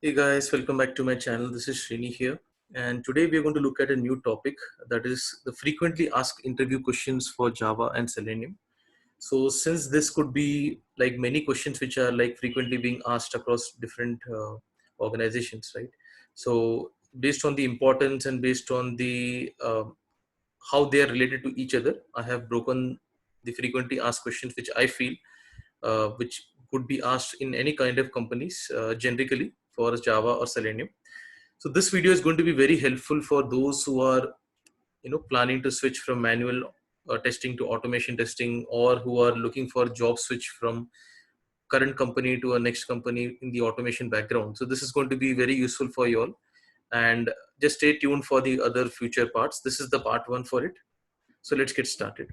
Hey guys, welcome back to my channel. This is Srini here, and today we are going to look at a new topic, that is the frequently asked interview questions for Java and Selenium. So since this could be like many questions which are like frequently being asked across different organizations, right? So based on the importance and based on the how they are related to each other, I have broken the frequently asked questions which I feel which could be asked in any kind of companies generically for Java or Selenium. So this video is going to be very helpful for those who are planning to switch from manual testing to automation testing, or who are looking for job switch from current company to a next company in the automation background. So this is going to be very useful for you all, and just stay tuned for the other future parts. This is the part one for it. So let's get started.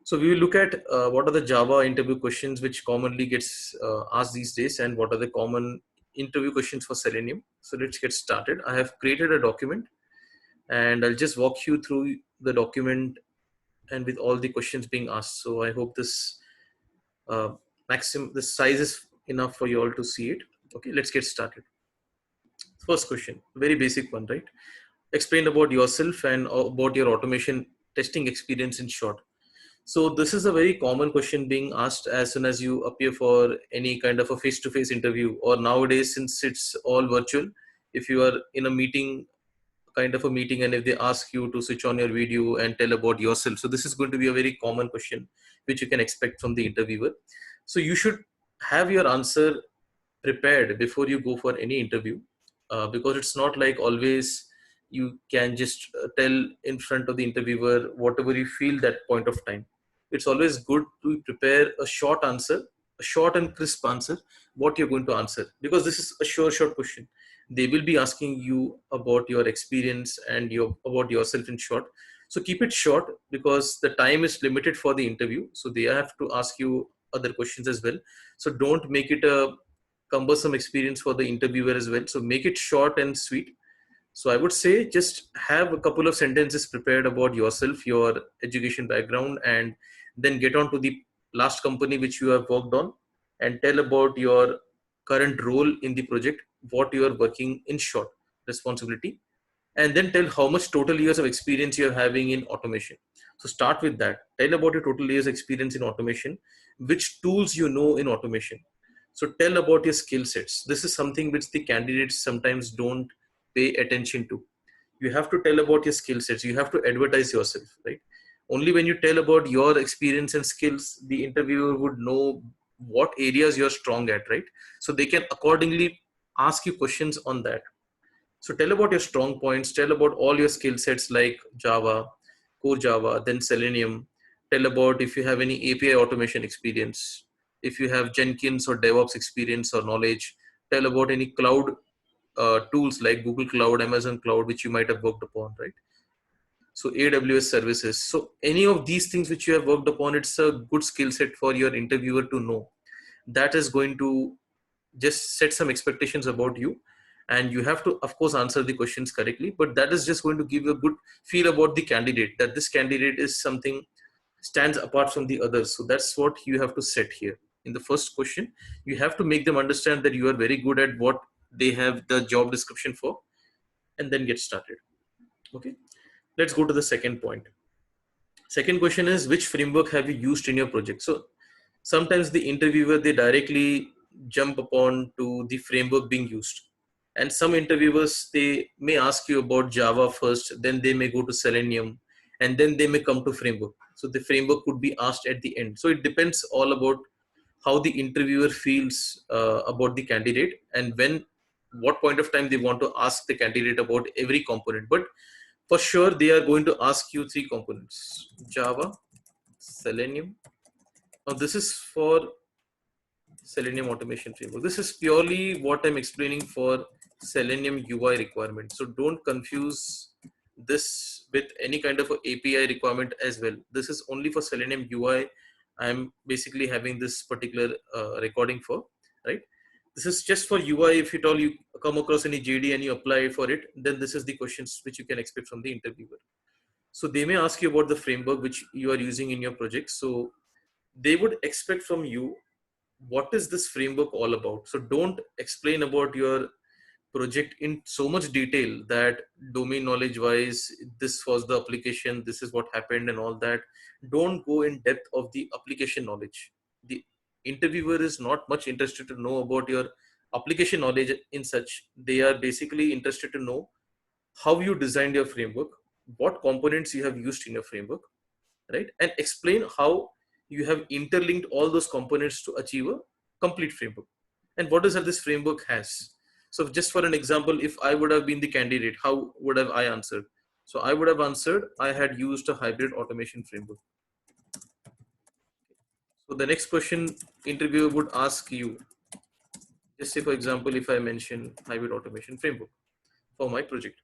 So we will look at what are the Java interview questions which commonly gets asked these days, and what are the common interview questions for Selenium. So let's get started. I have created a document, and I'll just walk you through the document and with all the questions being asked. So I hope this this size is enough for you all to see it. Okay, let's get started. First question, very basic one, right? Explain about yourself and about your automation testing experience in short. So this is a very common question being asked as soon as you appear for any kind of a face-to-face interview, or nowadays since it's all virtual, if you are in a meeting, kind of a meeting, and if they ask you to switch on your video and tell about yourself, so this is going to be a very common question which you can expect from the interviewer. So you should have your answer prepared before you go for any interview, because it's not like always you can just tell in front of the interviewer whatever you feel that point of time. It's always good to prepare a short answer, a short and crisp answer, what you're going to answer, because this is a short question. They will be asking you about your experience and your about yourself in short. So keep it short, because the time is limited for the interview, so they have to ask you other questions as well. So don't make it a cumbersome experience for the interviewer as well. So make it short and sweet. So I would say just have a couple of sentences prepared about yourself, your education background, and then get on to the last company which you have worked on, and tell about your current role in the project, what you are working in short responsibility, and then tell how much total years of experience you're having in automation. So start with that. Tell about your total years experience in automation, which tools you know in automation. So tell about your skill sets. This is something which the candidates sometimes don't pay attention to. You have to tell about your skill sets. You have to advertise yourself, right? Only when you tell about your experience and skills, the interviewer would know what areas you're strong at, right? So they can accordingly ask you questions on that. So tell about your strong points, tell about all your skill sets like Java, core Java, then Selenium. Tell about if you have any API automation experience, if you have Jenkins or DevOps experience or knowledge. Tell about any cloud tools like Google Cloud, Amazon Cloud, which you might have worked upon, right? So AWS services. So any of these things which you have worked upon, it's a good skill set for your interviewer to know. That is going to just set some expectations about you, and you have to of course answer the questions correctly, but that is just going to give you a good feel about the candidate, that this candidate is something stands apart from the others. So that's what you have to set here in the first question. You have to make them understand that you are very good at what they have the job description for, and then get started. Okay, let's go to the second point. Second question is, which framework have you used in your project? So sometimes the interviewer, they directly jump upon to the framework being used, and some interviewers, they may ask you about Java first, then they may go to Selenium, and then they may come to framework. So the framework could be asked at the end. So it depends all about how the interviewer feels about the candidate, and when what point of time they want to ask the candidate about every component. But for sure they are going to ask you three components: Java, Selenium. Now this is for Selenium automation framework. This is purely what I'm explaining for Selenium UI requirement. So don't confuse this with any kind of a API requirement as well. This is only for Selenium UI. I'm basically having this particular recording for, right? This is just for UI. If at all you come across any JD and you apply for it, then this is the questions which you can expect from the interviewer. So they may ask you about the framework which you are using in your project. So they would expect from you, what is this framework all about? So don't explain about your project in so much detail that domain knowledge wise, this was the application, this is what happened and all that. Don't go in depth of the application knowledge. The interviewer is not much interested to know about your application knowledge in such. They are basically interested to know how you designed your framework, what components you have used in your framework, right? And explain how you have interlinked all those components to achieve a complete framework. And what is that this framework has? So just for an example, if I would have been the candidate, how would have I answered? So I would have answered, I had used a hybrid automation framework. So the next question interviewer would ask you, just say for example, if I mention hybrid automation framework for my project.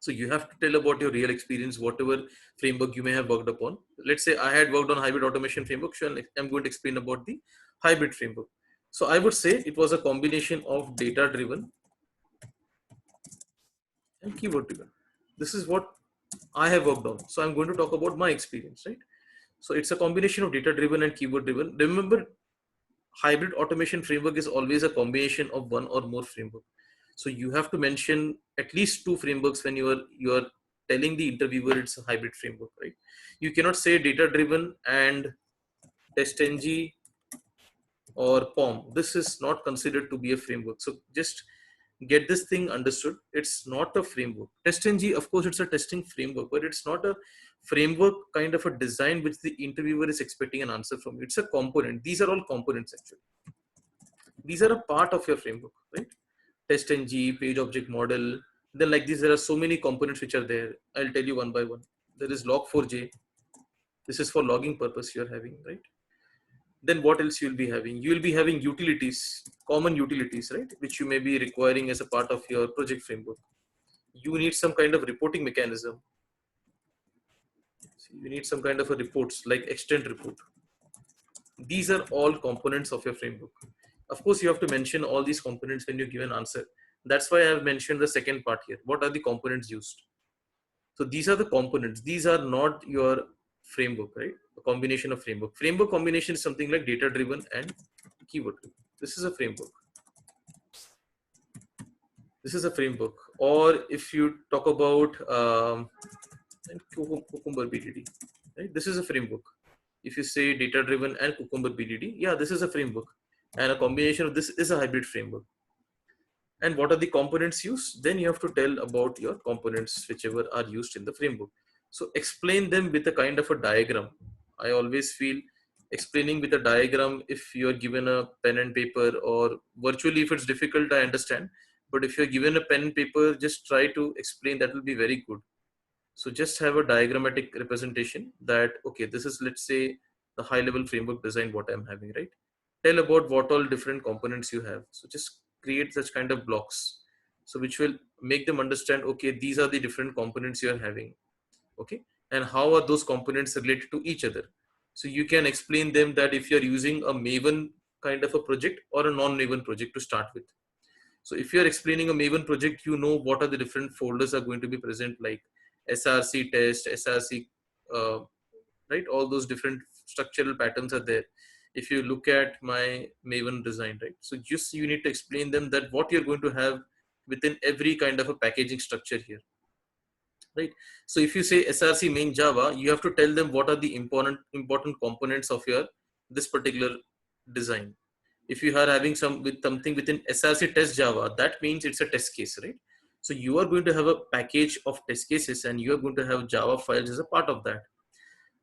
So you have to tell about your real experience, whatever framework you may have worked upon. Let's say I had worked on hybrid automation framework. So I'm going to explain about the hybrid framework. So I would say it was a combination of data driven and keyword driven. This is what I have worked on. So I'm going to talk about my experience, right? So it's a combination of data driven and keyword driven. Remember, hybrid automation framework is always a combination of one or more framework. So you have to mention at least two frameworks when you are telling the interviewer it's a hybrid framework, right? You cannot say data driven and TestNG or POM. This is not considered to be a framework. So just get this thing understood. It's not a framework. TestNG, of course, it's a testing framework, but it's not a framework kind of a design which the interviewer is expecting an answer from you. It's a component. These are all components actually. These are a part of your framework, right? TestNG, page object model. Then like this, there are so many components which are there. I'll tell you one by one. There is log4j. This is for logging purpose you're having, right? Then what else you'll be having? You'll be having utilities, common utilities, right? Which you may be requiring as a part of your project framework. You need some kind of reporting mechanism. So you need some kind of a reports like extend report. These are all components of your framework. Of course, you have to mention all these components when you give an answer. That's why I have mentioned the second part here. What are the components used? So these are the components. These are not your framework, right? A combination of framework. Framework combination is something like data driven and keyword driven. This is a framework. This is a framework. Or if you talk about Cucumber BDD, right? This is a framework. If you say data driven and Cucumber BDD, yeah, this is a framework. And a combination of this is a hybrid framework. And what are the components used? Then you have to tell about your components, whichever are used in the framework. So explain them with a kind of a diagram. I always feel explaining with a diagram, if you're given a pen and paper, or virtually if it's difficult, I understand. But if you're given a pen and paper, just try to explain. That will be very good. So just have a diagrammatic representation that, okay, this is, let's say, the high level framework design, what I'm having, right? Tell about what all different components you have. So just create such kind of blocks. So which will make them understand, okay, these are the different components you're having. Okay. And how are those components related to each other? So you can explain them that if you're using a Maven kind of a project or a non-Maven project to start with. So if you're explaining a Maven project, you know what are the different folders are going to be present, like SRC test, SRC, uh, right? All those different structural patterns are there. If you look at my Maven design, right? So just you need to explain them that what you're going to have within every kind of a packaging structure here, right? So if you say SRC main Java, you have to tell them what are the important components of your this particular design. If you are having something within SRC test Java, that means it's a test case, right? So you are going to have a package of test cases, and you are going to have Java files as a part of that.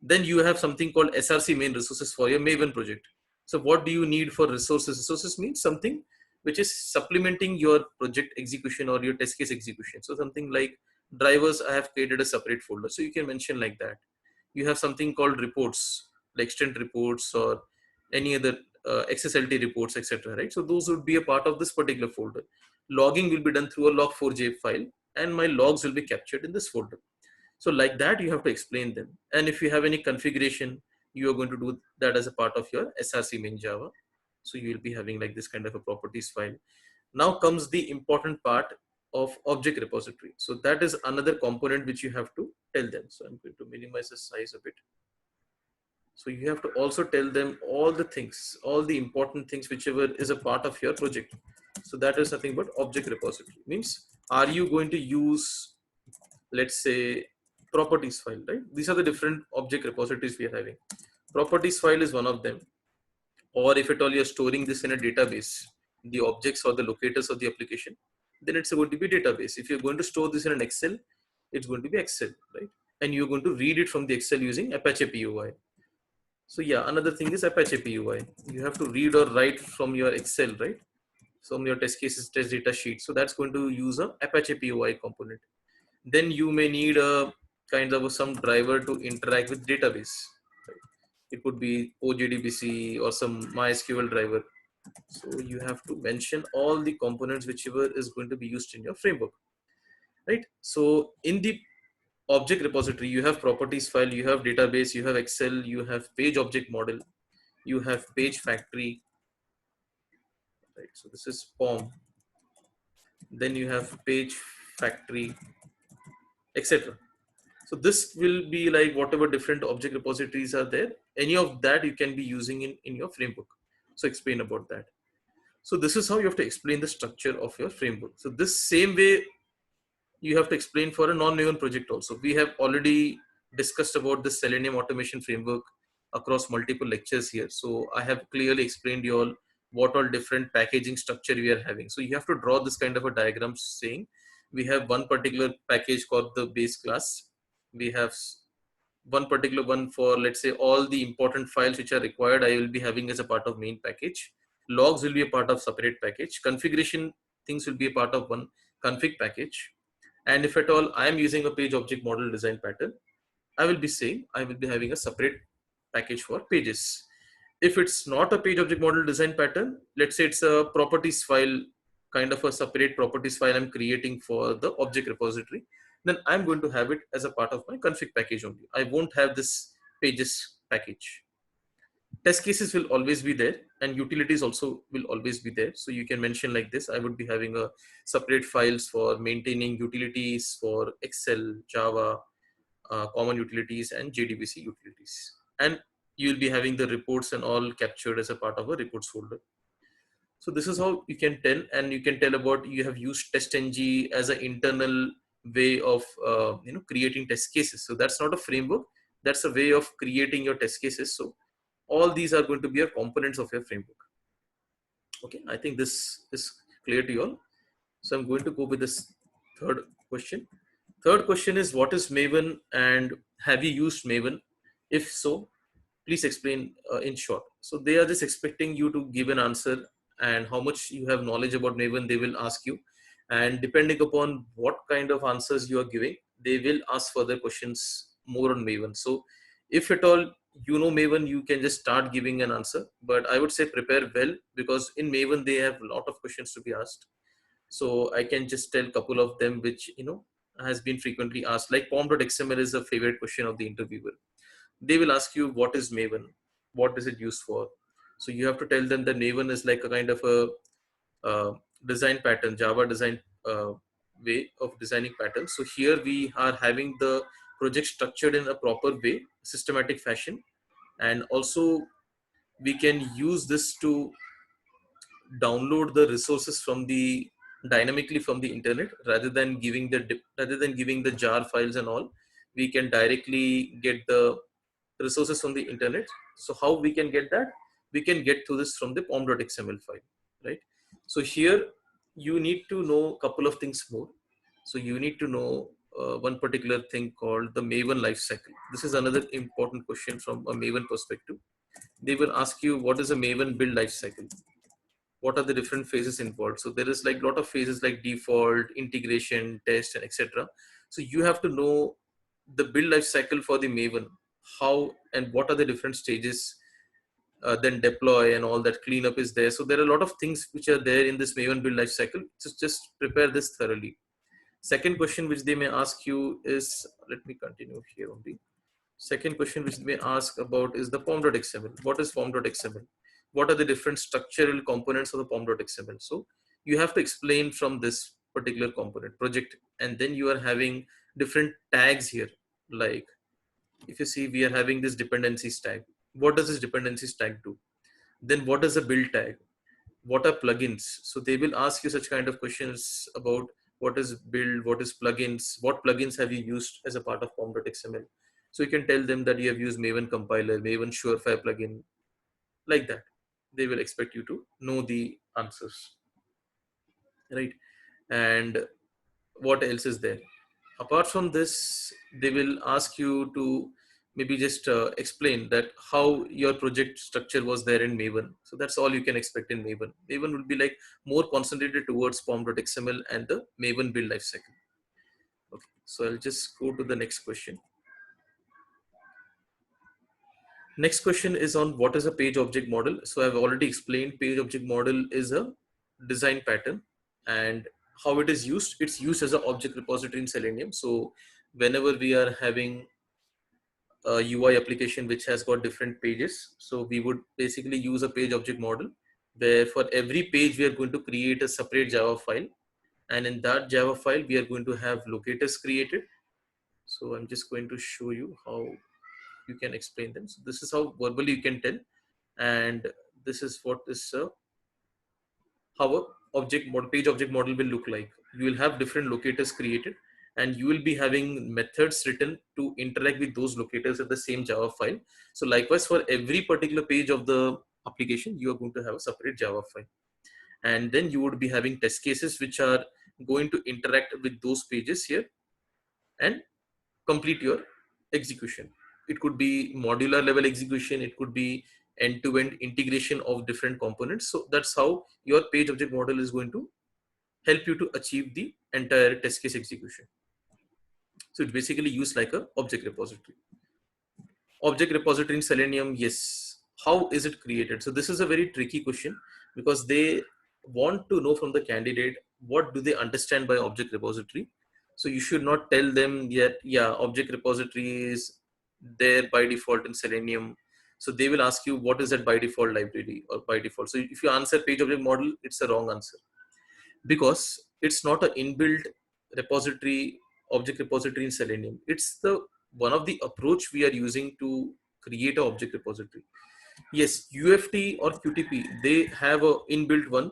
Then you have something called SRC main resources for your Maven project. So what do you need for resources? Resources means something which is supplementing your project execution or your test case execution. So something like drivers, I have created a separate folder. So you can mention like that. You have something called reports, like extent reports or any other XSLT reports, etc. Right? So those would be a part of this particular folder. Logging will be done through a log4j file, and my logs will be captured in this folder. So like that, you have to explain them. And if you have any configuration, you are going to do that as a part of your SRC main Java. So you will be having like this kind of a properties file. Now comes the important part of object repository. So that is another component which you have to tell them. So I'm going to minimize the size a bit. So you have to also tell them all the things, all the important things, whichever is a part of your project. So that is nothing but object repository. Means, are you going to use, let's say, properties file, right? These are the different object repositories we are having. Properties file is one of them. Or if at all you're storing this in a database, the objects or the locators of the application, then it's going to be database. If you're going to store this in an Excel, it's going to be Excel, right? And you're going to read it from the Excel using Apache POI. So yeah, another thing is Apache POI. You have to read or write from your Excel, right? From your test cases, test data sheet. So that's going to use a Apache POI component. Then you may need a kind of some driver to interact with database. Right? It could be OJDBC or some MySQL driver. So you have to mention all the components whichever is going to be used in your framework, right? So in the object repository, you have properties file, you have database, you have Excel, you have page object model, you have page factory, right? So this is POM. Then you have page factory, etc. So this will be like whatever different object repositories are there. Any of that you can be using in your framework. So explain about that. So this is how you have to explain the structure of your framework. So this same way you have to explain for a non-Maven project also. We have already discussed about the Selenium automation framework across multiple lectures here. So I have clearly explained you all what all different packaging structure we are having. So you have to draw this kind of a diagram saying we have one particular package called the base class. We have one particular one for, let's say, all the important files which are required I will be having as a part of main package. Logs will be a part of separate package. Configuration things will be a part of one config package. And if at all I am using a page object model design pattern, I will be saying I will be having a separate package for pages. If it's not a page object model design pattern, let's say it's a properties file, kind of a separate properties file I'm creating for the object repository, then I'm going to have it as a part of my config package only. I won't have this pages package. Test cases will always be there, and utilities also will always be there. So you can mention like this: I would be having a separate files for maintaining utilities for Excel, Java, common utilities, and JDBC utilities. And you'll be having the reports and all captured as a part of a reports folder. So this is how you can tell, and you can tell about you have used TestNG as an internal way of creating test cases. So that's not a framework; that's a way of creating your test cases. So all these are going to be your components of your framework. Okay, I think this is clear to you all. So I'm going to go with this third question. Third question is, what is Maven and have you used Maven? If so, please explain in short. So they are just expecting you to give an answer, and how much you have knowledge about Maven they will ask you, and depending upon what kind of answers you are giving, they will ask further questions more on Maven. So if at all you know Maven, you can just start giving an answer, but I would say prepare well, because in Maven they have a lot of questions to be asked. So I can just tell a couple of them which has been frequently asked, like pom.xml is a favorite question of the interviewer. They will ask you, what is Maven, what is it used for? So you have to tell them that Maven is like a kind of a design pattern, Java design way of designing patterns. So here we are having the project structured in a proper way, systematic fashion, and also we can use this to download the resources from the dynamically from the internet, rather than giving the jar files and all. We can directly get the resources from the internet. So how we can get that? We can get to this from the pom.xml file, right? So here you need to know a couple of things more. So you need to know one particular thing called the Maven lifecycle. This is another important question from a Maven perspective. They will ask you, what is a Maven build lifecycle? What are the different phases involved? So there is like a lot of phases like default, integration, test, and etc. So you have to know the build life cycle for the Maven, how and what are the different stages, then deploy and all that cleanup is there. So there are a lot of things which are there in this Maven build life cycle. Just prepare this thoroughly. Second question which they may ask you is, let me continue here only. Second question which they may ask about is the pom.xml. What is pom.xml? What are the different structural components of the pom.xml? So you have to explain from this particular component project, and then you are having different tags here. Like if you see, we are having this dependencies tag. What does this dependencies tag do? Then what is a build tag? what are plugins. So they will ask you such kind of questions about what is build, what is plugins, what plugins have you used as a part of pom.xml. So you can tell them that you have used Maven compiler, Maven Surefire plugin, like that. They will expect you to know the answers, right? And what else is there? Apart from this, they will ask you to maybe just explain that how your project structure was there in Maven. So that's all you can expect in Maven. Maven will be like more concentrated towards pom.xml and the Maven build lifecycle. Okay, so I'll just go to the next question. Next question is on what is a page object model. So I've already explained page object model is a design pattern, and how it is used. It's used as an object repository in Selenium. So whenever we are having a UI application which has got different pages, so we would basically use a page object model where for every page we are going to create a separate Java file, and in that Java file we are going to have locators created. So I'm just going to show you how you can explain them. So this is how verbally you can tell, and this is what is how a object model, page object model will look like. You will have different locators created, and you will be having methods written to interact with those locators at the same Java file. So likewise, for every particular page of the application, you are going to have a separate Java file, and then you would be having test cases which are going to interact with those pages here and complete your execution. It could be modular level execution, it could be end-to-end integration of different components. So that's how your page object model is going to help you to achieve the entire test case execution. So it's basically used like a object repository. Object repository in Selenium, yes. How is it created? So this is a very tricky question because they want to know from the candidate what do they understand by object repository. So you should not tell them yet, yeah, object repository is there by default in Selenium. So they will ask you what is that by default library or by default. So if you answer page object model, it's a wrong answer because it's not an inbuilt repository, object repository in Selenium. It's the one of the approach we are using to create an object repository. Yes, UFT or QTP, they have a inbuilt one.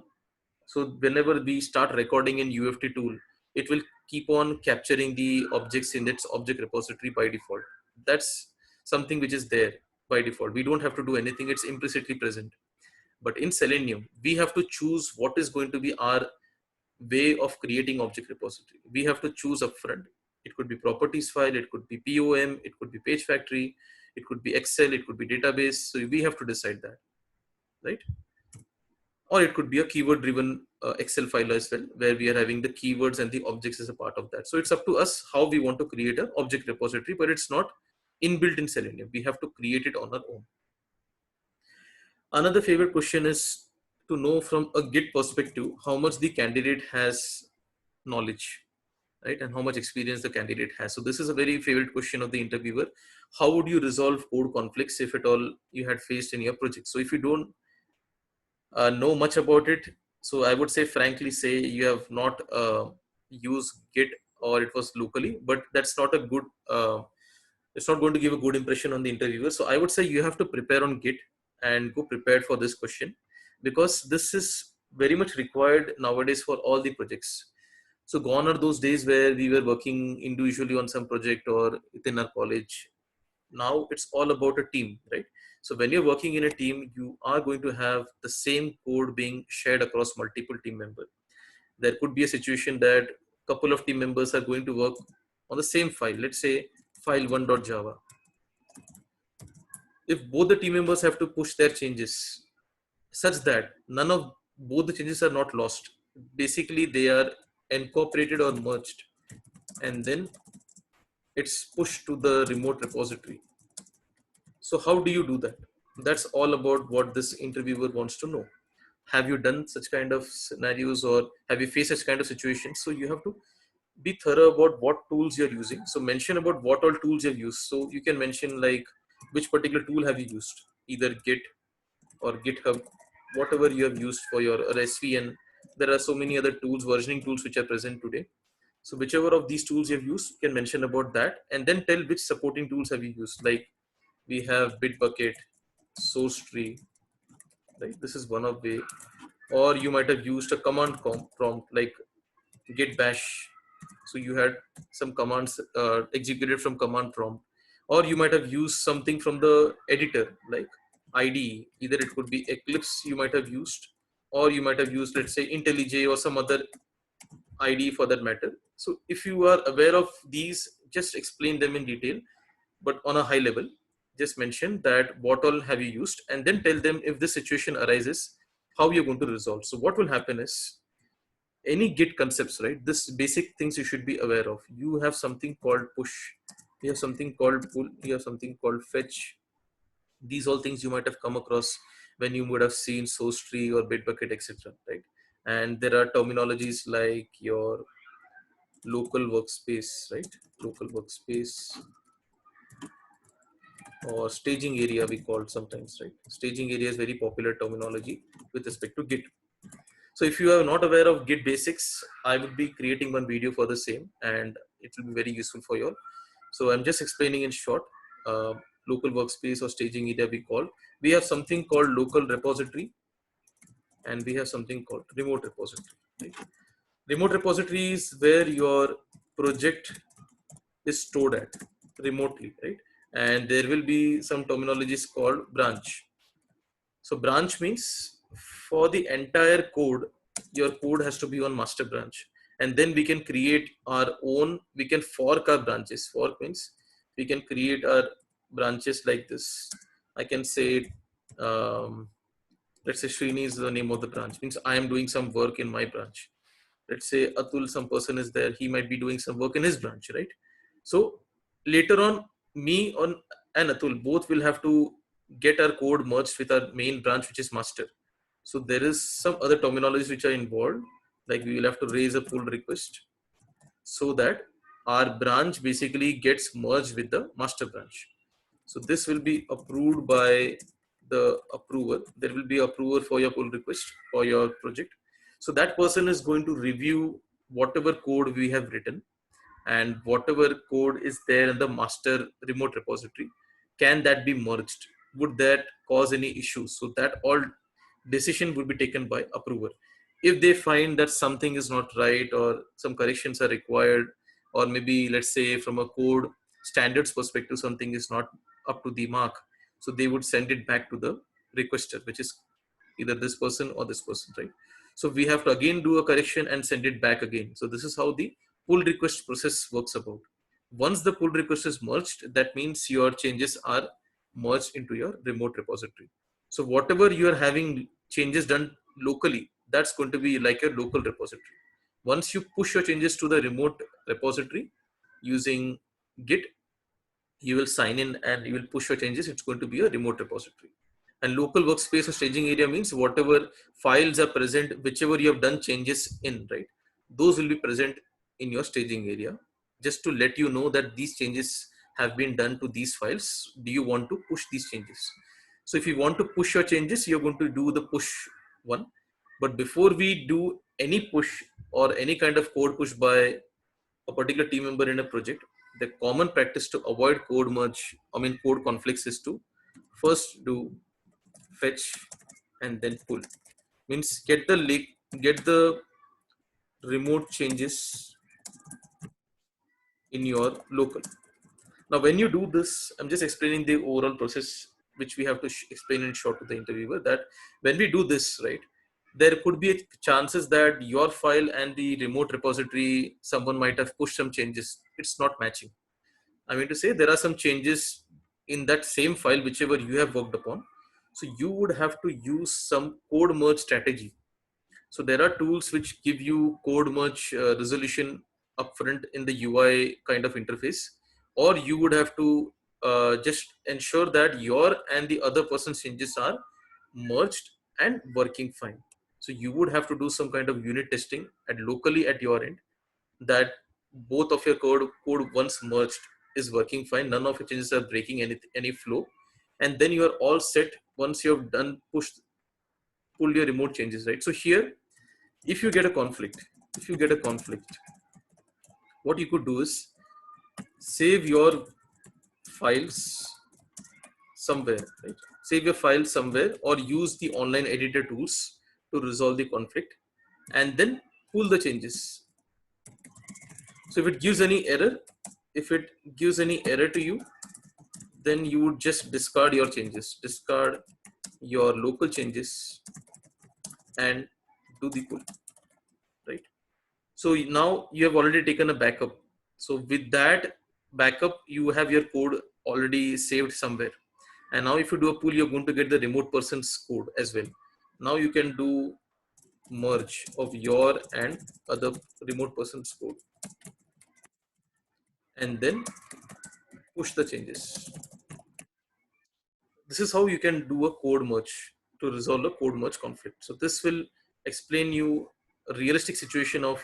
So whenever we start recording in UFT tool, it will keep on capturing the objects in its object repository by default. That's something which is there by default. We don't have to do anything. It's implicitly present. But in Selenium, we have to choose what is going to be our way of creating object repository. We have to choose upfront. It could be properties file, it could be POM, it could be page factory, it could be Excel, it could be database. So we have to decide that, right? Or it could be a keyword driven Excel file as well, where we are having the keywords and the objects as a part of that. So it's up to us how we want to create an object repository, but it's not inbuilt in Selenium. We have to create it on our own. Another favorite question is to know from a Git perspective how much the candidate has knowledge, right? And how much experience the candidate has. So this is a very favorite question of the interviewer. How would you resolve code conflicts if at all you had faced in your project? So if you don't know much about it, so I would say frankly say you have not used Git or it was locally, but that's not a good, it's not going to give a good impression on the interviewer. So I would say you have to prepare on Git and go prepared for this question because this is very much required nowadays for all the projects. So gone are those days where we were working individually on some project or within our college. Now it's all about a team, right? So when you're working in a team, you are going to have the same code being shared across multiple team members. There could be a situation that a couple of team members are going to work on the same file. Let's say file 1.java. If both the team members have to push their changes such that none of both the changes are not lost, basically they are incorporated or merged, and then it's pushed to the remote repository. So how do you do that? That's all about what this interviewer wants to know. Have you done such kind of scenarios or have you faced such kind of situations? So you have to be thorough about what tools you're using. So mention about what all tools you've used. So you can mention like which particular tool have you used, either Git or GitHub, whatever you have used for your SVN. There are so many other tools, versioning tools which are present today. So whichever of these tools you have used, you can mention about that and then tell which supporting tools have you used. Like we have Bitbucket, SourceTree, right? This is one of way. or you might have used a command prompt like git bash. So you had some commands executed from command prompt, or you might have used something from the editor like IDE. Either it could be Eclipse you might have used, or you might have used, let's say, IntelliJ or some other IDE for that matter. So if you are aware of these, just explain them in detail, but on a high level, just mention that what all have you used, and then tell them if this situation arises, how you're going to resolve. So what will happen is, any git concepts, right, this basic things you should be aware of. You have something called push, you have something called pull, you have something called fetch. These all things you might have come across when you would have seen source tree or bitbucket, etc., right? And there are terminologies like your local workspace, right? Local workspace, or staging area we call it sometimes, right? Staging area is very popular terminology with respect to git. So if you are not aware of git basics, I would be creating one video for the same, and it will be very useful for you all. So I'm just explaining in short. uh, Local workspace or staging area we call, we have something called local repository, and we have something called remote repository, right? Remote repository is where your project is stored at remotely, right? And there will be some terminologies called branch. So branch means for the entire code, your code has to be on master branch, and then we can create our own. We can fork our branches. Fork means we can create our branches like this. I can say, let's say Srini is the name of the branch. Means I am doing some work in my branch. Let's say Atul, some person is there, he might be doing some work in his branch, right? So later on, me on and Atul both will have to get our code merged with our main branch, which is master. So there is some other terminologies which are involved, like we will have to raise a pull request so that our branch basically gets merged with the master branch. So this will be approved by the approver. There will be approver for your pull request for your project. So that person is going to review whatever code we have written, and whatever code is there in the master remote repository, can that be merged? Would that cause any issues? So that all decision would be taken by approver. If they find that something is not right or some corrections are required, or maybe let's say from a code standards perspective something is not up to the mark, so they would send it back to the requester, which is either this person or this person, right? So we have to again do a correction and send it back again. So this is how the pull request process works about. Once the pull request is merged, that means your changes are merged into your remote repository. So whatever you are having changes done locally, that's going to be like your local repository. Once you push your changes to the remote repository using Git, you will sign in and you will push your changes. It's going to be a remote repository. And local workspace or staging area means whatever files are present, whichever you have done changes in, right? Those will be present in your staging area, just to let you know that these changes have been done to these files. Do you want to push these changes? So if you want to push your changes, you're going to do the push one. But before we do any push or any kind of code push by a particular team member in a project, the common practice to avoid code conflicts is to first do fetch and then pull. Means get the remote changes in your local. Now, when you do this, I'm just explaining the overall process, which we have to explain in short to the interviewer. That when we do this, right, there could be chances that your file and the remote repository, someone might have pushed some changes. It's not matching. I mean to say there are some changes in that same file, whichever you have worked upon. So you would have to use some code merge strategy. So there are tools which give you code merge resolution upfront in the UI kind of interface, or you would have to just ensure that your and the other person's changes are merged and working fine. So you would have to do some kind of unit testing at locally at your end, that both of your code once merged is working fine, none of your changes are breaking any flow, and then you are all set once you have done pull your remote changes, right? So here, if you get a conflict, what you could do is save your files somewhere, right? Save your files somewhere, or use the online editor tools to resolve the conflict, and then pull the changes. So if it gives any error to you, then you would just discard your changes, discard your local changes, and do the pull, right? So now you have already taken a backup. So with that backup, you have your code already saved somewhere. And now if you do a pull, you're going to get the remote person's code as well. Now you can do merge of your and other remote person's code, and then push the changes. This is how you can do a code merge to resolve a code merge conflict. So this will explain you a realistic situation of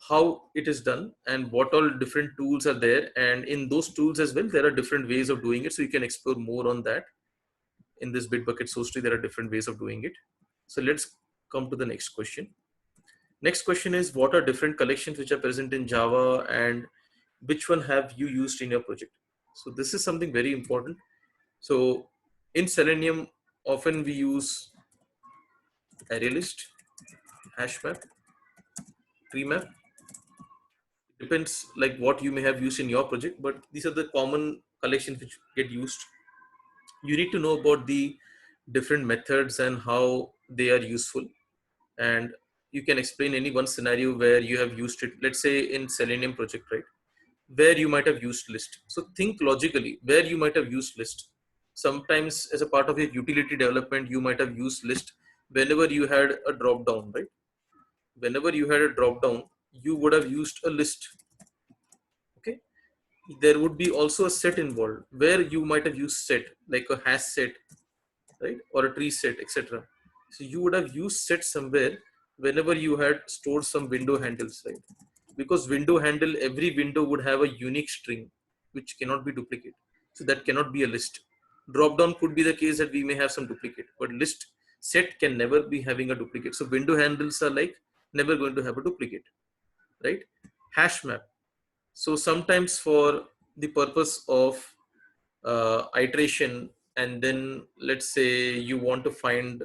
how it is done and what all different tools are there, and in those tools as well there are different ways of doing it, so you can explore more on that. In this Bitbucket source tree there are different ways of doing it. So let's come to the next question. Next question is, what are different collections which are present in Java, and which one have you used in your project? So this is something very important. So in Selenium, often we use array list, hash map, tree map. Depends like what you may have used in your project, but these are the common collections which get used. You need to know about the different methods and how they are useful, and you can explain any one scenario where you have used it. Let's say in Selenium project, right, where you might have used list. So think logically where you might have used list. Sometimes as a part of your utility development, you might have used list whenever you had a drop down, right? Whenever you had a drop down, you would have used a list. Okay. There would be also a set involved where you might have used set, like a hash set, right, or a tree set, etc. So you would have used set somewhere whenever you had stored some window handles, right? Because window handle, every window would have a unique string which cannot be duplicated. So that cannot be a list. Drop down could be the case that we may have some duplicate, but list set can never be having a duplicate. So window handles are like never going to have a duplicate, right? Hash map. So sometimes for the purpose of iteration, and then let's say you want to find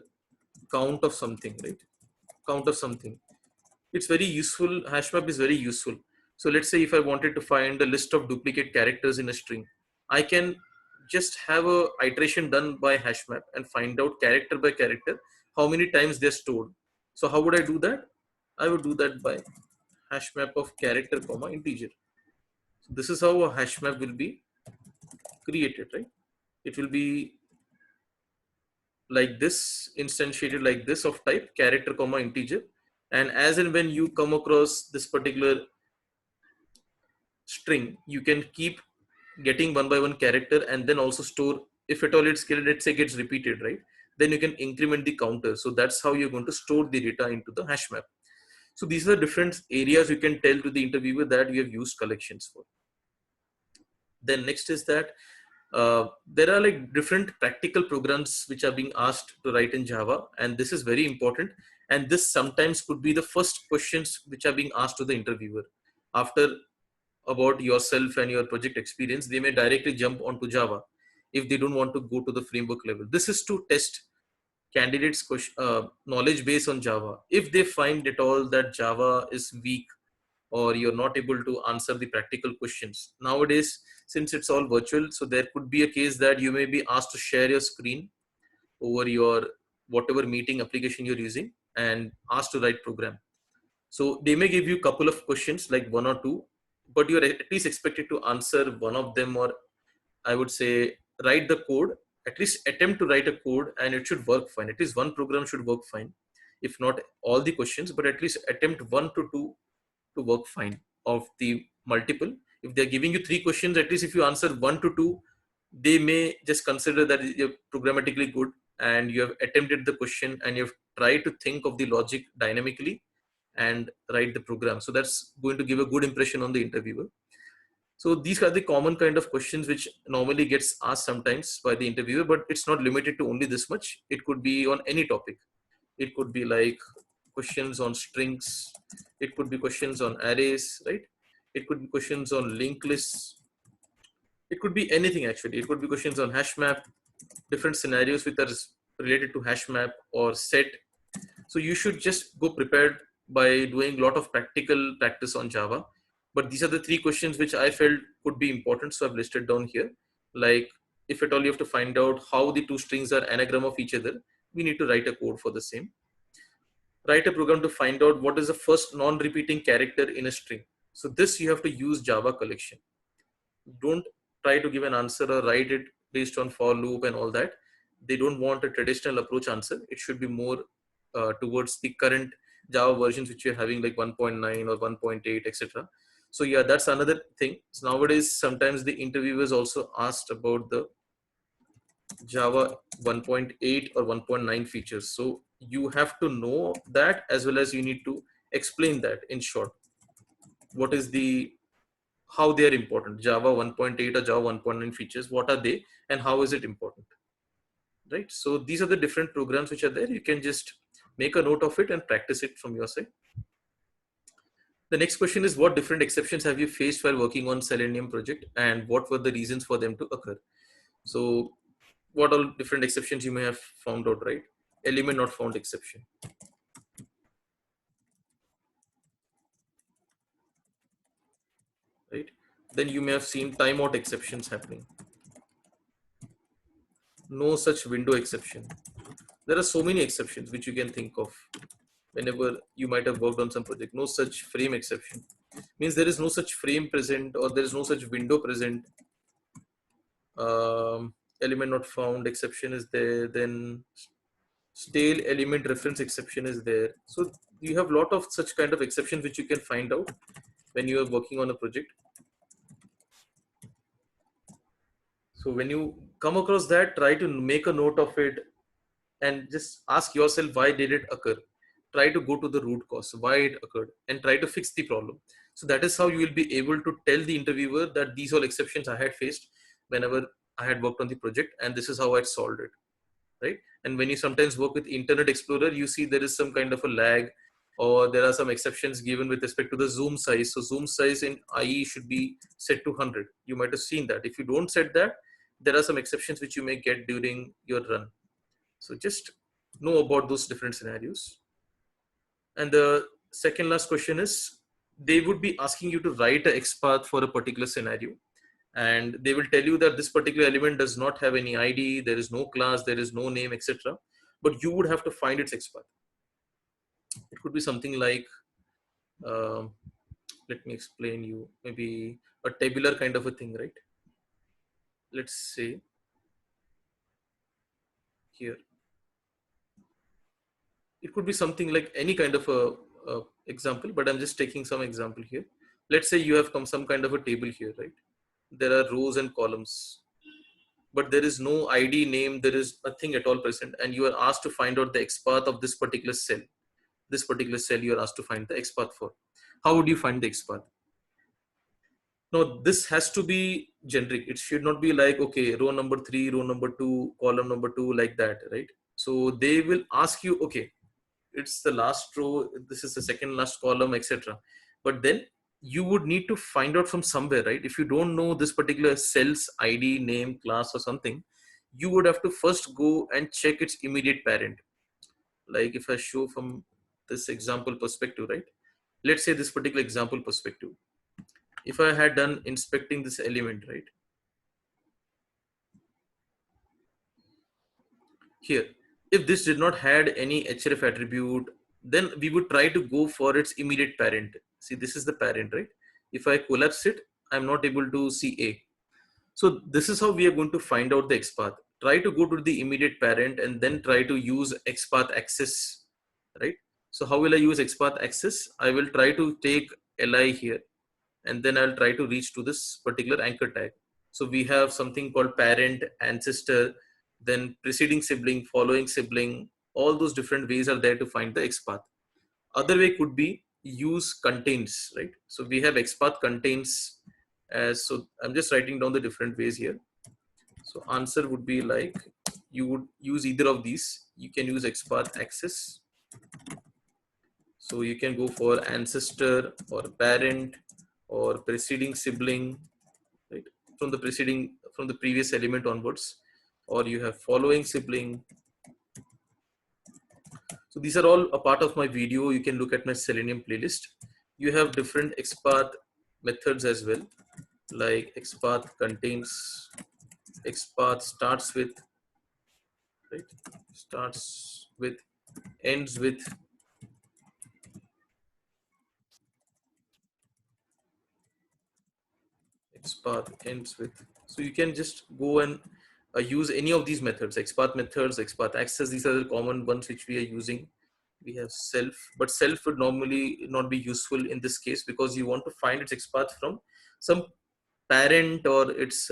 count of something, right? Count of something. It's very useful. Hash map is very useful. So let's say if I wanted to find a list of duplicate characters in a string, I can just have a iteration done by hash map and find out character by character how many times they're stored. So how would I do that? I would do that by hash map of character comma integer. So this is how a hash map will be created, right? It will be like this, instantiated like this, of type character comma integer, and as and when you come across this particular string, you can keep getting one by one character and then also store, if at all it's, let's say, gets repeated, right, then you can increment the counter. So that's how you're going to store the data into the hash map. So these are different areas you can tell to the interviewer that you have used collections for. Then next is that there are like different practical programs which are being asked to write in Java, and this is very important. And this sometimes could be the first questions which are being asked to the interviewer. After about yourself and your project experience, they may directly jump onto Java if they don't want to go to the framework level. This is to test candidates' knowledge base on Java. If they find at all that Java is weak, or you're not able to answer the practical questions. Nowadays, since it's all virtual, so there could be a case that you may be asked to share your screen over your whatever meeting application you're using and asked to write program. So they may give you a couple of questions, like one or two, but you're at least expected to answer one of them, or I would say write the code, at least attempt to write a code, and it should work fine. At least one program should work fine. If not all the questions, but at least attempt one to two to work fine of the multiple. If they're giving you three questions, at least if you answer one to two, they may just consider that you're programmatically good and you have attempted the question and you've tried to think of the logic dynamically and write the program. So that's going to give a good impression on the interviewer. So these are the common kind of questions which normally gets asked sometimes by the interviewer, but it's not limited to only this much. It could be on any topic. It could be like questions on strings. It could be questions on arrays, right? It could be questions on linked lists. It could be anything actually. It could be questions on hash map, different scenarios which are related to hash map or set. So you should just go prepared by doing a lot of practical practice on Java. But these are the three questions which I felt could be important, so I've listed down here. Like, if at all you have to find out how the two strings are anagram of each other, we need to write a code for the same. Write a program to find out what is the first non-repeating character in a string. So this you have to use Java collection. Don't try to give an answer or write it based on for loop and all that. They don't want a traditional approach answer. It should be more towards the current Java versions which you're having, like 1.9 or 1.8, etc. So yeah, that's another thing. So nowadays, sometimes the interviewers also asked about the Java 1.8 or 1.9 features. So you have to know that, as well as you need to explain that in short. What is the how they are important? Java 1.8 or Java 1.9 features, what are they and how is it important? Right? So these are the different programs which are there. You can just make a note of it and practice it from your side. The next question is, what different exceptions have you faced while working on Selenium project and what were the reasons for them to occur? So what all different exceptions you may have found out, right? Element not found exception, right? Then you may have seen timeout exceptions happening. No such window exception. There are so many exceptions which you can think of whenever you might have worked on some project. No such frame exception means there is no such frame present or there is no such window present. Element not found exception is there. Then stale element reference exception is there. So you have a lot of such kind of exceptions which you can find out when you are working on a project. So when you come across that, try to make a note of it and just ask yourself, why did it occur? Try to go to the root cause, why it occurred, and try to fix the problem. So that is how you will be able to tell the interviewer that these all exceptions I had faced whenever I had worked on the project, and this is how I solved it, right? And when you sometimes work with Internet Explorer, you see there is some kind of a lag, or there are some exceptions given with respect to the zoom size. So zoom size in IE should be set to 100. You might have seen that. If you don't set that, there are some exceptions which you may get during your run. So just know about those different scenarios. And the second last question is, they would be asking you to write a XPath for a particular scenario. And they will tell you that this particular element does not have any ID, there is no class, there is no name, etc. But you would have to find its XPath. It could be something like, um, let me explain you, maybe a tabular kind of a thing, right? Let's say here, it could be something like any kind of a example, but I'm just taking some example here. Let's say you have come some kind of a table here, right? There are rows and columns, but there is no ID name, there is nothing at all present, and you are asked to find out the XPath of this particular cell. This particular cell you are asked to find the XPath for. How would you find the XPath? No, this has to be generic. It should not be like, okay, row number 3, row number 2, column number 2, like that, right? So they will ask you, okay, it's the last row, this is the second last column, etc. But then you would need to find out from somewhere, right? If you don't know this particular cell's ID, name, class, or something, you would have to first go and check its immediate parent. Like if I show from this example perspective, right? Let's say this particular example perspective. If I had done inspecting this element, right? Here, if this did not had any href attribute, then we would try to go for its immediate parent. See, this is the parent, right? If I collapse it, I'm not able to see A. So this is how we are going to find out the XPath. Try to go to the immediate parent and then try to use XPath access, right? So how will I use XPath access? I will try to take li here, and then I'll try to reach to this particular anchor tag. So we have something called parent, ancestor, then preceding sibling, following sibling. All those different ways are there to find the XPath. Other way could be use contains, right? So we have XPath contains as, so I'm just writing down the different ways here. So answer would be like, you would use either of these. You can use XPath access. So you can go for ancestor or parent or preceding sibling, right? From the previous element onwards, or you have following sibling. So these are all a part of my video. You can look at my Selenium playlist. You have different XPath methods as well, like XPath contains, XPath starts with, right? Starts with, ends with, XPath ends with. So you can just go and use any of these methods, XPath methods, XPath access. These are the common ones which we are using. We have self, but self would normally not be useful in this case because you want to find its XPath from some parent or its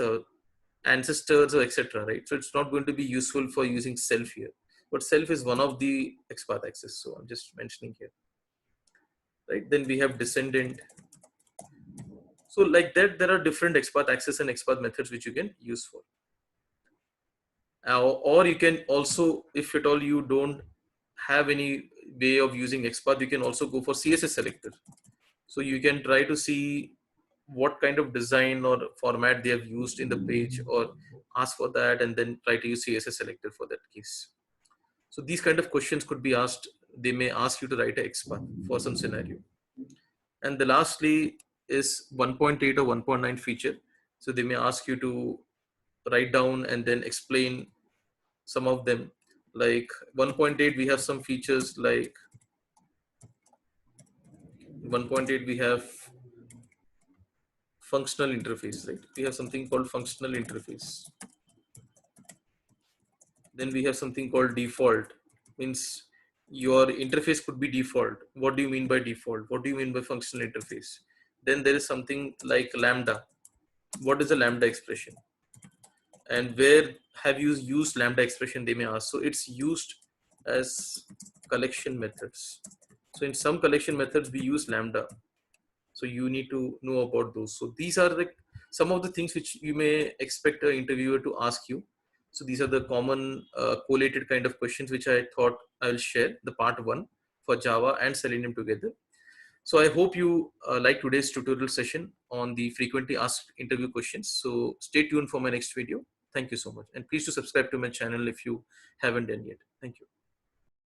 ancestors or etc. Right? So it's not going to be useful for using self here. But self is one of the XPath access. So I'm just mentioning here. Right? Then we have descendant. So like that, there are different XPath access and XPath methods which you can use for. Or you can also, if at all you don't have any way of using XPath, you can also go for CSS selector. So you can try to see what kind of design or format they have used in the page, or ask for that and then try to use CSS selector for that case. So these kind of questions could be asked. They may ask you to write a XPath for some scenario. And the lastly is 1.8 or 1.9 feature. So they may ask you to write down and then explain some of them. Like 1.8, we have some features like 1.8, we have functional interface, right? We have something called functional interface. Then we have something called default, means your interface could be default. What do you mean by default? What do you mean by functional interface? Then there is something like lambda. What is a lambda expression? And where have you used lambda expression, they may ask. So it's used as collection methods. So in some collection methods we use lambda. So you need to know about those. So these are the some of the things which you may expect an interviewer to ask you. So these are the common collated kind of questions which I thought I'll share, the part one for Java and Selenium together. So I hope you like today's tutorial session on the frequently asked interview questions. So stay tuned for my next video. Thank you so much. And please do subscribe to my channel if you haven't done yet. Thank you.